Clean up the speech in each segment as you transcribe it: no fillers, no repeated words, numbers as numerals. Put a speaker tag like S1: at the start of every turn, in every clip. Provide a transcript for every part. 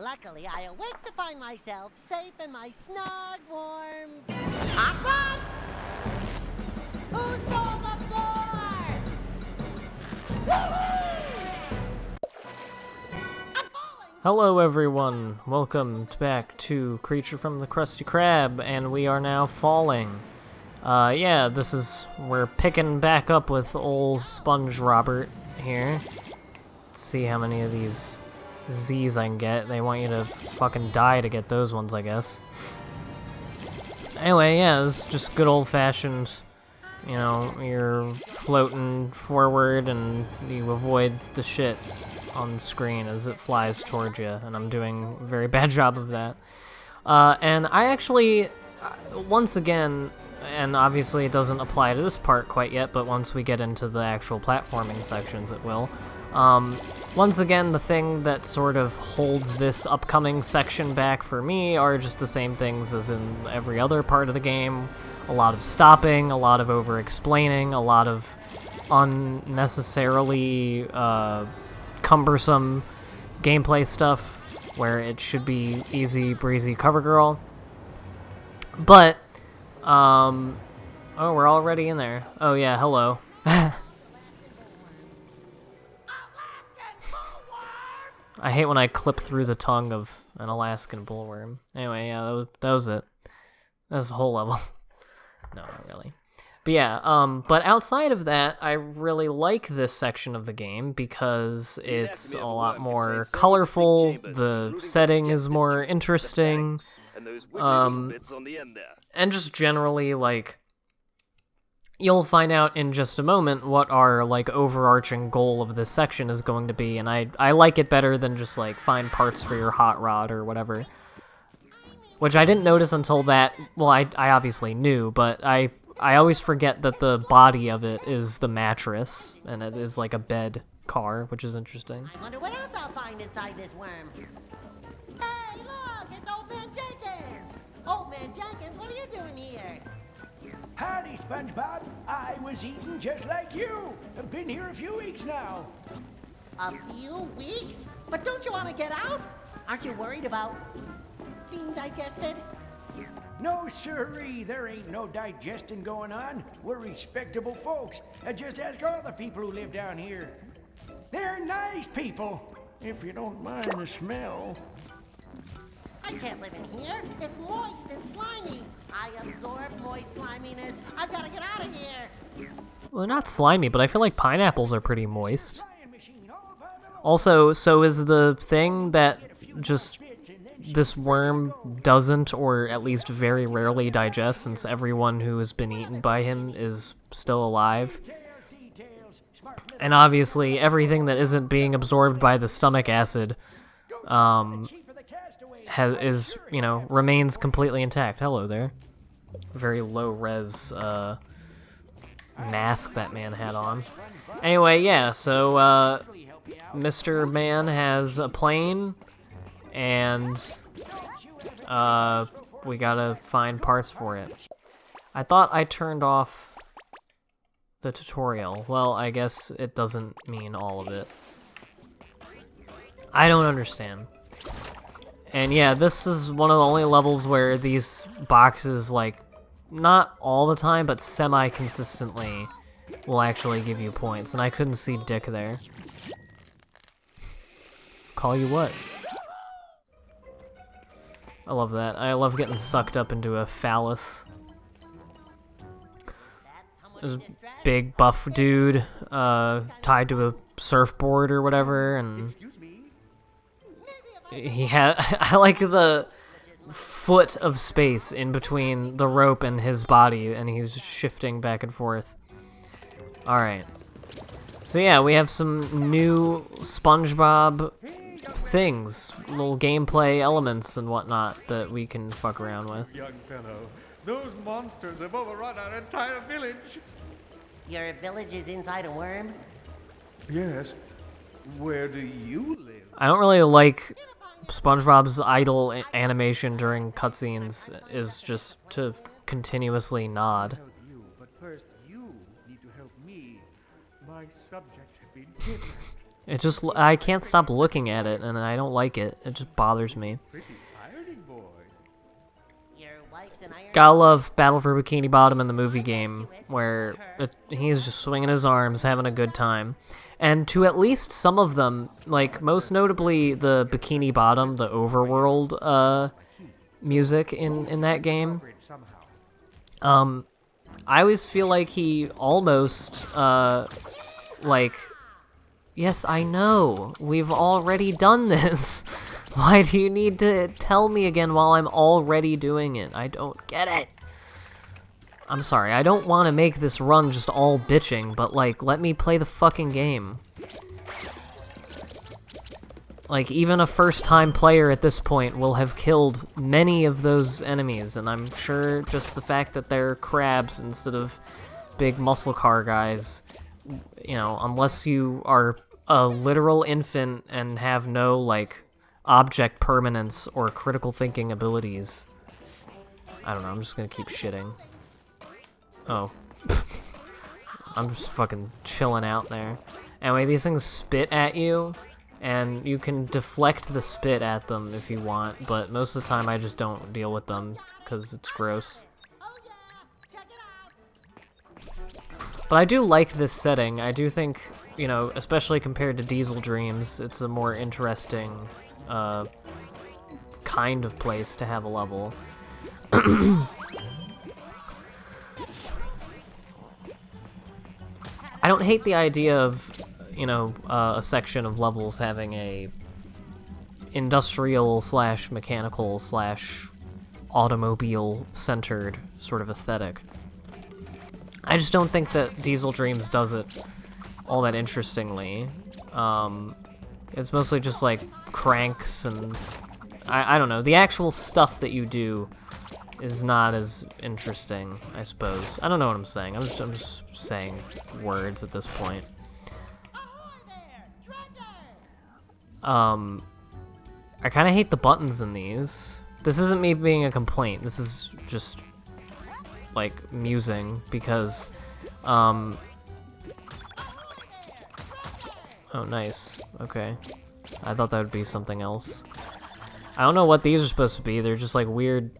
S1: Luckily, I awake to find myself safe in my snug, warm... Hot rod? Who stole the floor? I'm falling!
S2: Hello everyone, welcome back to Creature from the Krusty Krab, and we are now falling. We're picking back up with old Sponge Robert here. Let's see how many of these Z's I can get. They want you to fucking die to get those ones, I guess. Anyway, yeah, it's just good old-fashioned, you know, you're floating forward and you avoid the shit on the screen as it flies towards you, and I'm doing a very bad job of that. And I actually, once again, and obviously it doesn't apply to this part quite yet, but once we get into the actual platforming sections it will. Once again, the thing that sort of holds this upcoming section back for me are just the same things as in every other part of the game. A lot of stopping, a lot of over-explaining, a lot of unnecessarily cumbersome gameplay stuff where it should be easy breezy cover girl. But, oh, we're already in there. Oh yeah, hello. I hate when I clip through the tongue of an Alaskan bullworm. Anyway, yeah, that was it. That's the whole level. No, not really. But yeah, but outside of that, I really like this section of the game because it's a lot more colorful, the setting is more interesting, and just generally, like, you'll find out in just a moment what our, like, overarching goal of this section is going to be, and I like it better than just, like, find parts for your hot rod or whatever. Which I didn't notice until that, well, I obviously knew, but I always forget that the body of it is the mattress, and it is like a bed car, which is interesting.
S1: I wonder what else I'll find inside this worm. Hey, look, it's Old Man Jenkins! Old Man Jenkins, what are you doing here?
S3: Howdy, SpongeBob. I was eating just like you. I've been here a few weeks now.
S1: A few weeks? But don't you want to get out? Aren't you worried about being digested?
S3: No, sirree. There ain't no digesting going on. We're respectable folks. Just ask all the people who live down here. They're nice people, if you don't mind the smell.
S1: I can't live in here. It's moist and slimy. I absorb moist sliminess. I've got to get out of here.
S2: Well, they're not slimy, but I feel like pineapples are pretty moist. Also, so is the thing that just this worm doesn't, or at least very rarely digests, since everyone who has been eaten by him is still alive. And obviously, everything that isn't being absorbed by the stomach acid, remains completely intact. Hello there. Very low res mask that man had on. Anyway, yeah, so Mr. Man has a plane, and we gotta find parts for it. I thought I turned off the tutorial. Well, I guess it doesn't mean all of it. I don't understand. And yeah, this is one of the only levels where these boxes, like, not all the time, but semi-consistently will actually give you points. And I couldn't see Dick there. Call you what? I love that. I love getting sucked up into a phallus. There's a big buff dude tied to a surfboard or whatever, and he had I like the foot of space in between the rope and his body, and he's shifting back and forth. Alright. So yeah, we have some new SpongeBob things, little gameplay elements and whatnot that we can fuck around with.
S4: Young fellow, those monsters have overrun our entire village.
S1: Your village is inside a worm?
S4: Yes. Where do you live?
S2: I don't really like SpongeBob's idle animation during cutscenes is just to continuously nod.
S4: Help you, but first you need to help me. My subjects have been kidnapped.
S2: It just, I can't stop looking at it, and I don't like it. It just bothers me.
S4: Pretty ironing boy.
S1: Your wife's an iron.
S2: Gotta love Battle for Bikini Bottom in the movie game, where he's just swinging his arms, having a good time. And to at least some of them, like, most notably the Bikini Bottom, the overworld, music in that game, I always feel like he almost, like, yes, I know, we've already done this. Why do you need to tell me again while I'm already doing it? I don't get it. I'm sorry, I don't want to make this run just all bitching, but, like, let me play the fucking game. Like, even a first-time player at this point will have killed many of those enemies, and I'm sure just the fact that they're crabs instead of big muscle car guys, you know, unless you are a literal infant and have no, like, object permanence or critical thinking abilities. I don't know, I'm just gonna keep shitting. Oh. I'm just fucking chilling out there. Anyway, these things spit at you, and you can deflect the spit at them if you want, but most of the time I just don't deal with them, because it's gross.
S1: Oh yeah, check it out.
S2: But I do like this setting. I do think, you know, especially compared to Diesel Dreams, it's a more interesting kind of place to have a level. I don't hate the idea of, you know, a section of levels having a industrial slash mechanical slash automobile centered sort of aesthetic. I just don't think that Diesel Dreams does it all that interestingly. It's mostly just like cranks and I don't know. The actual stuff that you do is not as interesting, I suppose. I don't know what I'm saying. I'm just saying words at this point. I kind of hate the buttons in these. This isn't me being a complaint. This is just like musing because oh, nice. Okay. I thought that would be something else. I don't know what these are supposed to be. They're just like weird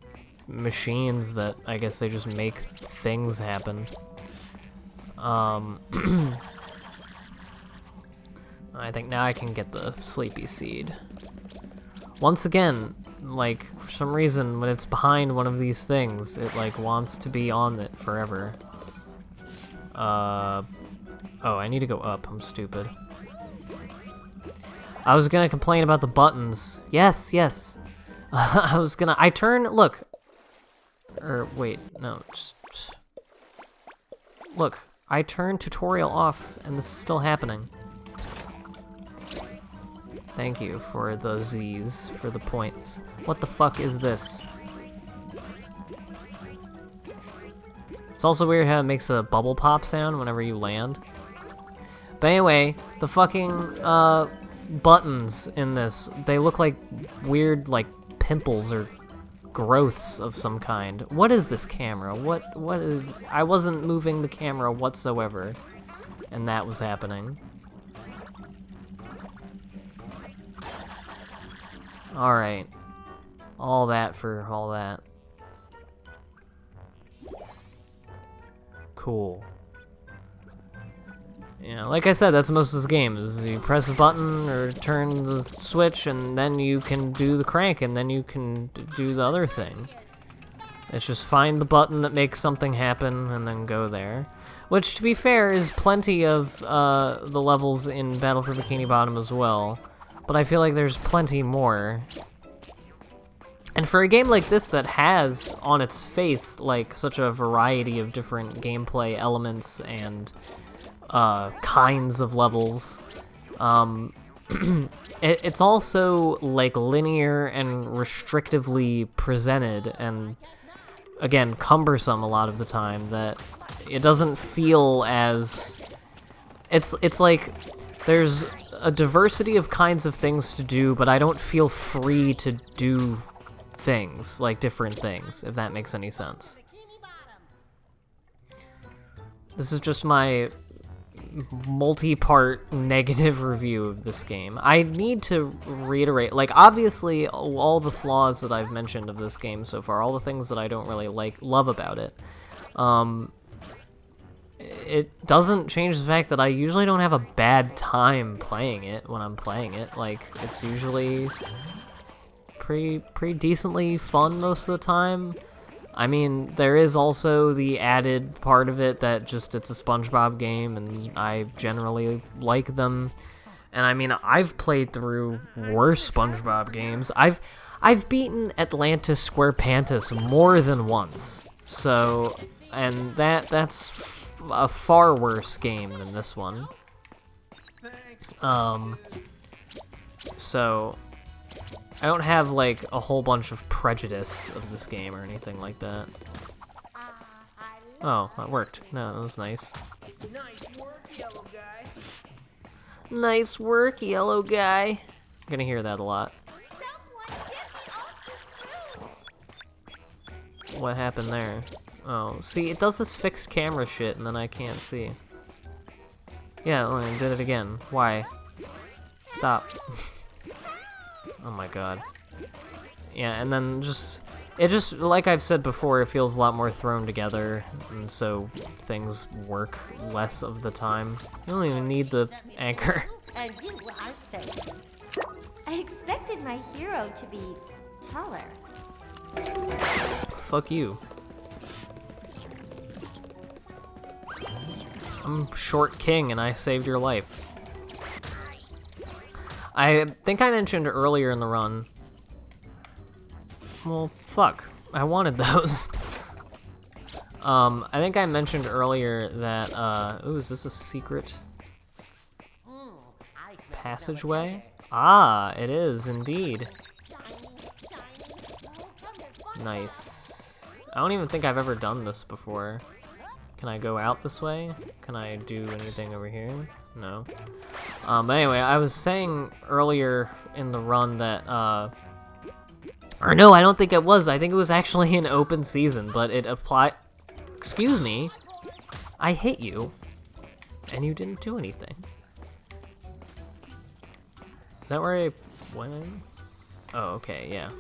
S2: machines that I guess they just make things happen. I think now I can get the sleepy seed. Once again, like, for some reason, when it's behind one of these things, it, like, wants to be on it forever. Oh, I need to go up. I'm stupid. I was gonna complain about the buttons. Yes, yes. I turn, look. Or, wait, no, just... Look, I turned tutorial off, and this is still happening. Thank you for the Z's, for the points. What the fuck is this? It's also weird how it makes a bubble pop sound whenever you land. But anyway, the fucking, buttons in this, they look like weird, like, pimples or growths of some kind. What is this camera? What is... I wasn't moving the camera whatsoever, and that was happening. Alright. All that for all that. Cool. Yeah, like I said, that's most of this game, is you press a button or turn the switch, and then you can do the crank, and then you can do the other thing. It's just find the button that makes something happen, and then go there. Which, to be fair, is plenty of the levels in Battle for Bikini Bottom as well. But I feel like there's plenty more. And for a game like this that has, on its face, like, such a variety of different gameplay elements and kinds of levels, it's also, like, linear and restrictively presented, and, again, cumbersome a lot of the time, that it doesn't feel as... It's like, there's a diversity of kinds of things to do, but I don't feel free to do things, like different things, if that makes any sense. This is just my multi-part negative review of this game. I need to reiterate, like, obviously, all the flaws that I've mentioned of this game so far, all the things that I don't really love about it, it doesn't change the fact that I usually don't have a bad time playing it when I'm playing it. Like, it's usually pretty decently fun most of the time. I mean, there is also the added part of it that just it's a SpongeBob game, and I generally like them. And I mean, I've played through worse SpongeBob games. I've beaten Atlantis SquarePantis more than once. So, and that's a far worse game than this one. So I don't have, like, a whole bunch of prejudice of this game or anything like that. Oh, that worked. No, that was nice.
S5: Nice work, yellow guy.
S2: Nice work, yellow guy. I'm gonna hear that a lot. What happened there? Oh, see, it does this fixed camera shit, and then I can't see. Yeah, I did it again. Why? Stop. Oh my god. Yeah, and then it just, like I've said before, it feels a lot more thrown together, and so things work less of the time. You don't even need the anchor.
S1: And you are safe.
S6: I expected my hero to be taller.
S2: Fuck you. I'm short king and I saved your life. I think I mentioned earlier in the run. Well, fuck. I wanted those. I think I mentioned earlier that, ooh, is this a secret passageway? Ah, it is indeed. Nice. I don't even think I've ever done this before. Can I go out this way? Can I do anything over here? No. But anyway, I was saying earlier in the run that, or no, I don't think it was. I think it was actually an open season, but it applied. Excuse me. I hit you, and you didn't do anything. Is that where I went? Oh, okay, yeah.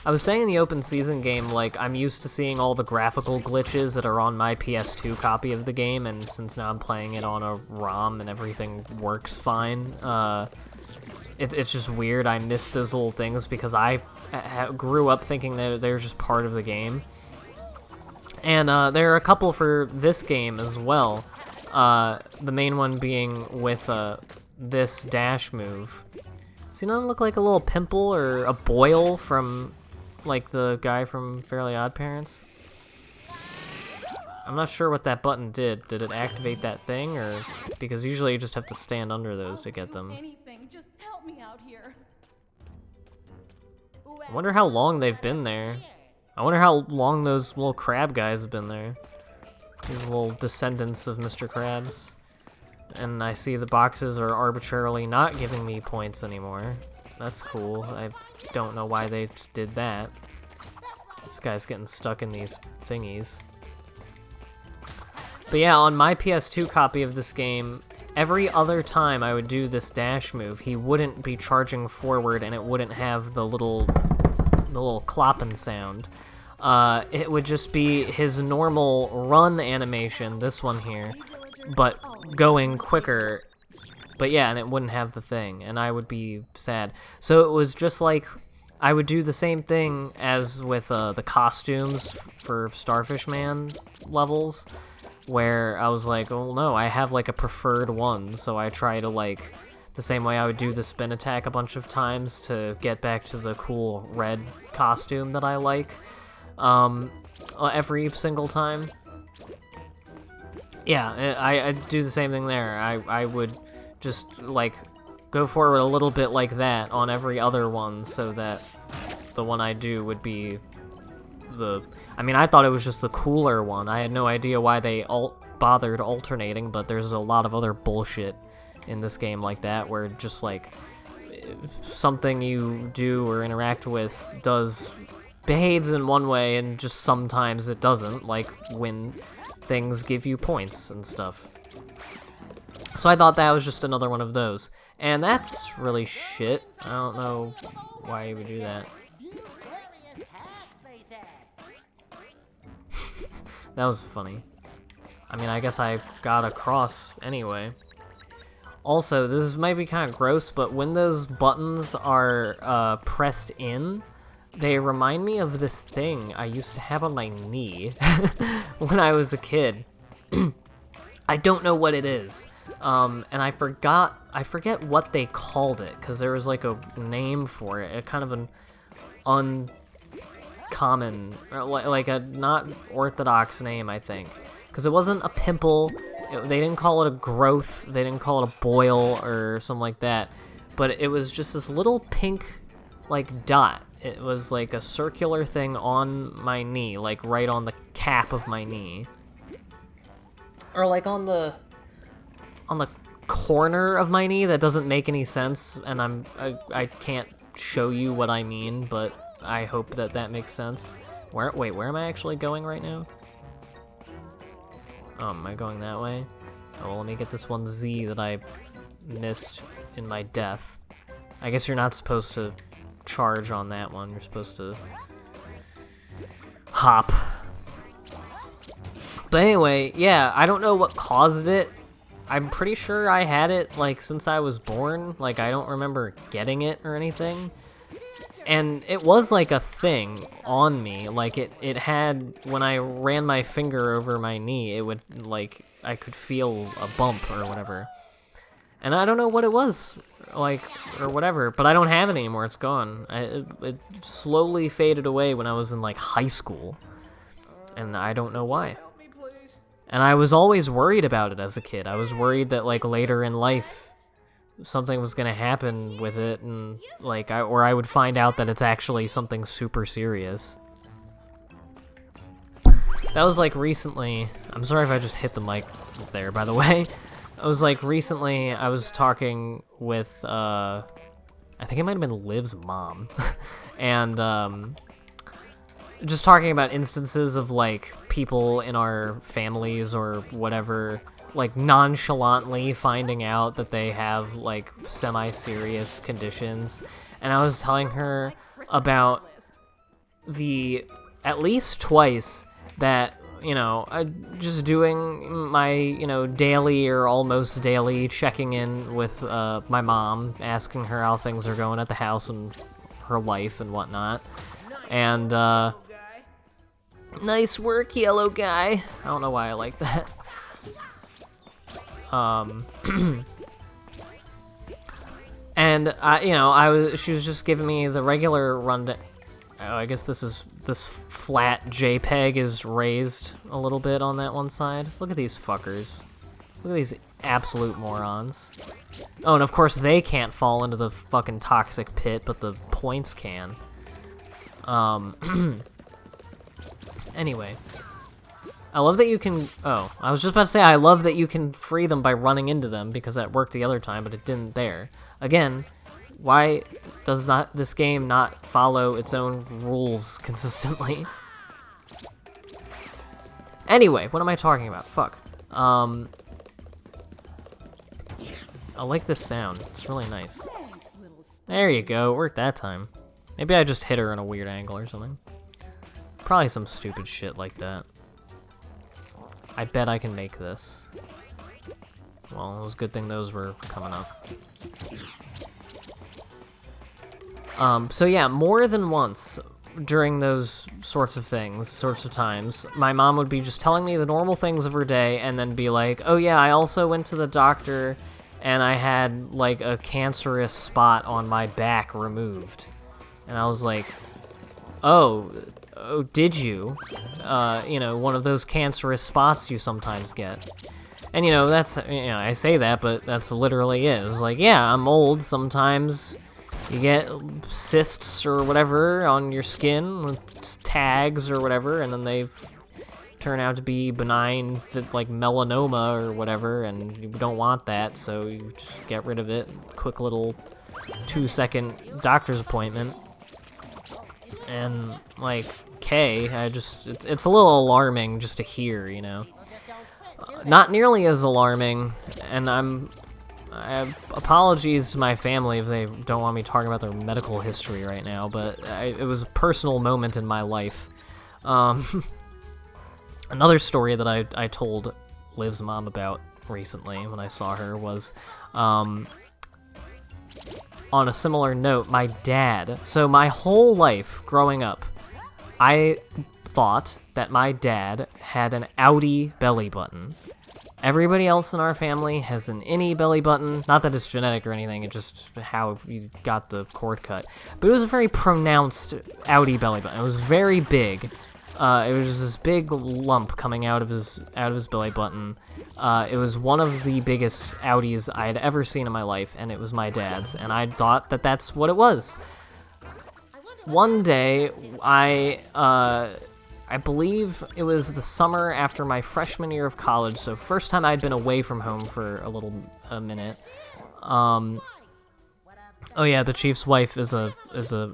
S2: I was saying in the open season game, like, I'm used to seeing all the graphical glitches that are on my PS2 copy of the game, and since now I'm playing it on a ROM and everything works fine, it's just weird. I miss those little things because I grew up thinking that they're just part of the game. And there are a couple for this game as well. The main one being with this dash move. Does he not look like a little pimple or a boil from, like, the guy from Fairly Odd Parents? I'm not sure what that button did. Did it activate that thing, or because usually you just have to stand under those to get them?
S7: Anything, just help me out here.
S2: I wonder how long they've been there. I wonder how long those little crab guys have been there. These little descendants of Mr. Krabs. And I see the boxes are arbitrarily not giving me points anymore. That's cool. I don't know why they did that. This guy's getting stuck in these thingies. But yeah, on my PS2 copy of this game, every other time I would do this dash move, he wouldn't be charging forward and it wouldn't have the little clopping sound. It would just be his normal run animation, this one here, but going quicker. But yeah, and it wouldn't have the thing, and I would be sad. So it was just like, I would do the same thing as with the costumes for Starfish Man levels, where I was like, oh no, I have like a preferred one, so I try to, like, the same way I would do the spin attack a bunch of times to get back to the cool red costume that I like, every single time. Yeah, I do the same thing there. I would just, like, go forward a little bit like that on every other one, so that the one I do would be the... I mean, I thought it was just the cooler one. I had no idea why they bothered alternating, but there's a lot of other bullshit in this game like that, where just, like, something you do or interact with behaves in one way and just sometimes it doesn't, like when things give you points and stuff. So I thought that was just another one of those. And that's really shit. I don't know why you would do that. That was funny. I mean, I guess I got across anyway. Also, this might be kind of gross, but when those buttons are pressed in, they remind me of this thing I used to have on my knee when I was a kid. I don't know what it is. And I forget what they called it, because there was like a name for it, a kind of an uncommon, or like a not orthodox name, I think. Because it wasn't a pimple, they didn't call it a growth, they didn't call it a boil or something like that, but it was just this little pink, like, dot. It was like a circular thing on my knee, like right on the cap of my knee. Or like on the corner of my knee. That doesn't make any sense, and I can't show you what I mean, but I hope that that makes sense. Wait, where am I actually going right now? Oh, am I going that way? Oh, well, let me get this one Z that I missed in my death. I guess you're not supposed to charge on that one. You're supposed to hop. But anyway, yeah, I don't know what caused it. I'm pretty sure I had it, like, since I was born. Like, I don't remember getting it or anything. And it was like a thing on me. Like, it had, when I ran my finger over my knee, it would, like, I could feel a bump or whatever. And I don't know what it was, like, or whatever, but I don't have it anymore. It's gone. It slowly faded away when I was in, like, high school. And I don't know why. And I was always worried about it as a kid. I was worried that, like, later in life something was gonna happen with it, and like or I would find out that it's actually something super serious. That was like recently. I'm sorry if I just hit the mic there, by the way. It was like recently I was talking with I think it might have been Liv's mom and just talking about instances of like people in our families or whatever, like nonchalantly finding out that they have like semi-serious conditions. And I was telling her about at least twice that, you know, just doing my, you know, daily or almost daily checking in with my mom, asking her how things are going at the house and her life and whatnot. And nice work, yellow guy. I don't know why I like that. And she was just giving me the regular rundown. Oh, I guess this flat JPEG is raised a little bit on that one side. Look at these fuckers. Look at these absolute morons. Oh, and of course they can't fall into the fucking toxic pit, but the points can. Anyway. I love that you can... Oh, I was just about to say I love that you can free them by running into them, because that worked the other time, but it didn't there. Again, why does this game not follow its own rules consistently? Anyway, what am I talking about? Fuck. I like this sound. It's really nice. There you go. It worked that time. Maybe I just hit her in a weird angle or something. Probably some stupid shit like that. I bet I can make this. Well, it was a good thing those were coming up. So yeah, more than once during those sorts of times, my mom would be just telling me the normal things of her day and then be like, oh yeah, I also went to the doctor and I had like a cancerous spot on my back removed. And I was like, oh, did you? You know, one of those cancerous spots you sometimes get. And, you know, that's, you know, I say that, but that's literally it. It was like, yeah, I'm old. Sometimes you get cysts or whatever on your skin, with tags or whatever, and then they turn out to be benign, like melanoma or whatever, and you don't want that, so you just get rid of it. Quick little 2-second doctor's appointment. And, like, okay. It's a little alarming just to hear, you know. Not nearly as alarming, and I have apologies to my family if they don't want me talking about their medical history right now, but it was a personal moment in my life. Another story that I told Liv's mom about recently when I saw her was, on a similar note, my dad. So my whole life growing up, I thought that my dad had an outie belly button. Everybody else in our family has an innie belly button. Not that it's genetic or anything, it's just how you got the cord cut. But it was a very pronounced outie belly button. It was very big. It was just this big lump coming out of his belly button. It was one of the biggest outies I had ever seen in my life, and it was my dad's. And I thought that that's what it was. One day, I believe it was the summer after my freshman year of college, so first time I'd been away from home for a minute. Oh yeah, the chief's wife is a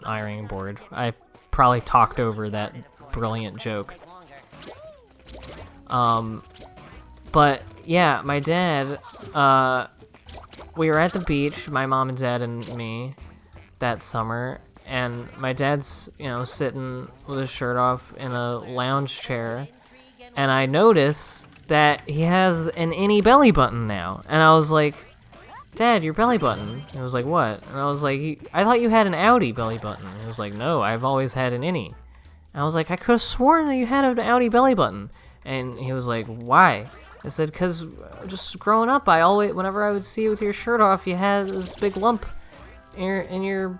S2: ironing board. I probably talked over that brilliant joke. But yeah, my dad, we were at the beach, my mom and dad and me, that summer. And my dad's, you know, sitting with his shirt off in a lounge chair, and I notice that he has an innie belly button now. And I was like, Dad, your belly button. And he was like, what? And I was like, I thought you had an outie belly button. And he was like, no, I've always had an innie. And I was like, I could have sworn that you had an outie belly button. And he was like, why? I said, because just growing up, whenever I would see you with your shirt off, you had this big lump in your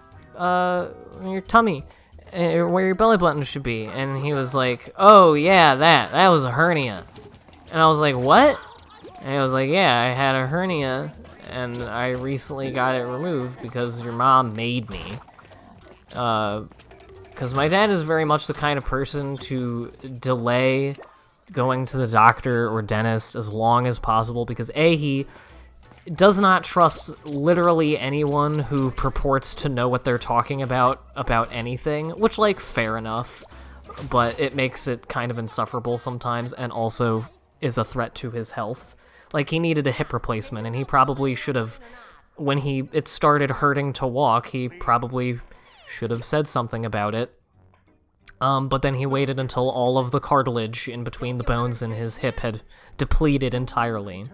S2: tummy, where your belly button should be. And he was like, oh yeah, that was a hernia. And I was like, what? And he was like, yeah, I had a hernia and I recently got it removed because your mom made me. Because my dad is very much the kind of person to delay going to the doctor or dentist as long as possible because he does not trust literally anyone who purports to know what they're talking about anything, which, like, fair enough, but it makes it kind of insufferable sometimes and also is a threat to his health. Like, he needed a hip replacement, and he probably should have, when it started hurting to walk, he probably should have said something about it. But then he waited until all of the cartilage in between the bones in his hip had depleted entirely.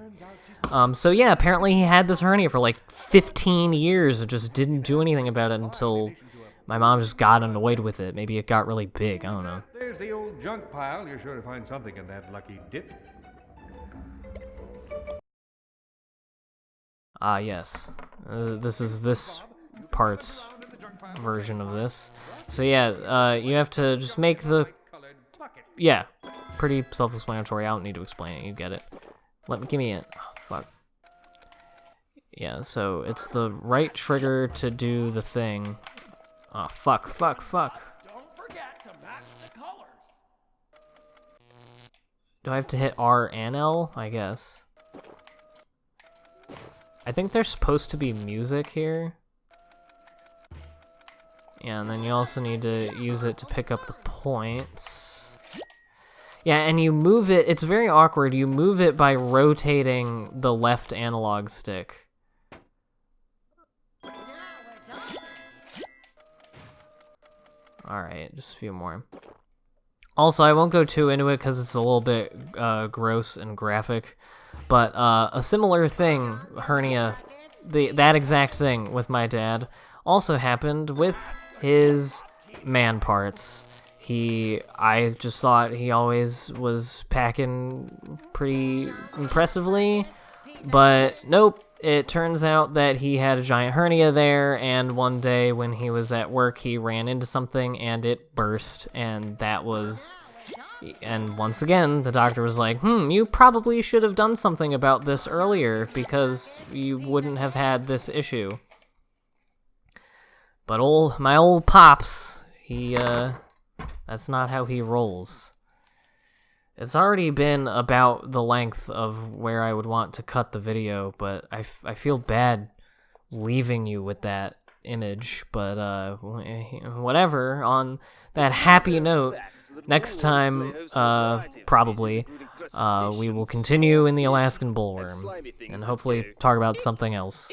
S2: So yeah, apparently he had this hernia for like 15 years and just didn't do anything about it until my mom just got annoyed with it. Maybe it got really big, I don't know.
S4: There's the old junk pile. You're sure to find something in that lucky dip.
S2: Ah, yes. This is this part's version of this. So yeah, you have to just make the... Yeah, pretty self-explanatory. I don't need to explain it, you get it. Give me it. Oh, fuck. Yeah, so it's the right trigger to do the thing. Oh, fuck.
S5: Don't forget to match the colors.
S2: Do I have to hit R and L? I guess. I think there's supposed to be music here. Yeah, and then you also need to use it to pick up the points. Yeah, and you move it, it's very awkward, you move it by rotating the left analog stick. Alright, just a few more. Also, I won't go too into it because it's a little bit gross and graphic, but a similar thing, hernia, that exact thing with my dad, also happened with his man parts. I just thought he always was packing pretty impressively, but nope, it turns out that he had a giant hernia there, and one day when he was at work, he ran into something and it burst, and once again, the doctor was like, you probably should have done something about this earlier, because you wouldn't have had this issue. But my old pops, that's not how he rolls. It's already been about the length of where I would want to cut the video, but I feel bad leaving you with that image, but whatever, on that happy note, next time, probably, we will continue in the Alaskan bullworm, and hopefully talk about something else.